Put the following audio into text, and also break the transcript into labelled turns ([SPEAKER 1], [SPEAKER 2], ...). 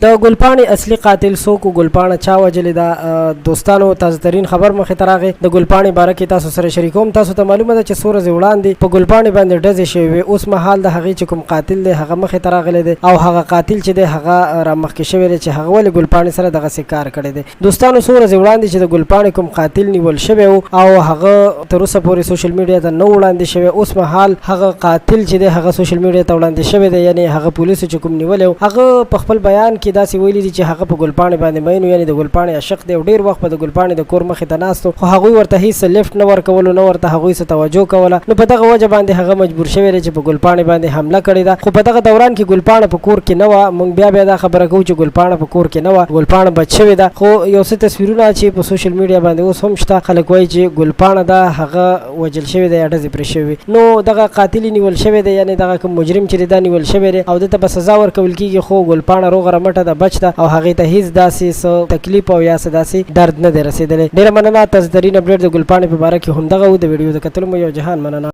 [SPEAKER 1] د ګلپاڼې اصلي قاتل څوک ګلپاڼه چا وجلې دا دوستانو تازه ترین خبر مخې ته راغی د ګلپاڼې باره کې تاسو سره شریکوم. تاسو ته معلومه ده چې څو ورځې وړاندې په ګلپاڼې باندې ډزې شوې وې. اوس مهال د هغې چې کوم قاتل دی هغه مخې ته راغلی دی او هغه قاتل چې دی هغه را مخکې شوی دی چې هغه ولې ګلپاڼې سره دغسې کار کړی دی. دوستانو څو ورځې وړاندې چې د ګلپاڼې کوم قاتل نیول شوی و او هغه تر اوسه پورې سوشل میډیا ته نه وړاندې شوی. اوس مهال هغه قاتل چې دی هغه سوشل میډیا ته وړاندې شوی دی، یعنې هغه پولیسو چې کوم نیولی و هغه په خپل بیان کې داسې ویلي دي چې هغه په ګلپاڼې باندې مین و، یعنې د ګلپاڼې عاشق دی او ډېر وخت به د ګلپاڼې د کور مخې ته ناست و، خو هغوی ورته هېڅ لیفټ نه ورکولو، نه ورته هغوی څه توجه کوله. نو په دغه وجه باندې هغه مجبور شوی دی چې په ګلپاڼې باندې حمله کړې ده. خو په دغه دوران کې ګلپاڼه په کور کې نه وه. موږ بیا دا خبره کوو چې ګلپاڼه په کور کې نه وه، ګلپاڼه بچ شوې ده. خو یو څه تصویرونه چې په سوشل میډیا باندې اوس هم شته، خلک وایي چې ګلپاڼه ده هغه وجل شوې ده یا ډزې پرې شوې. نو دغه قاتل نیول شوی دی، یعنې دغه کوم مجرم چې دی دا نیول شوی دی او دته به سزا ورکول کېږي. خو ګلپاڼه روغه رمټه ده، بچ ده او هغې ته هېڅ داسې څه تکلیف او یا څه داسې درد نه دی رسېدلی. ډېره مننه. تاسو ترین اپډیټ د ګلپاڼې په باره کې همدغه و. د ویډیو د کتلو مو یو جهان مننه.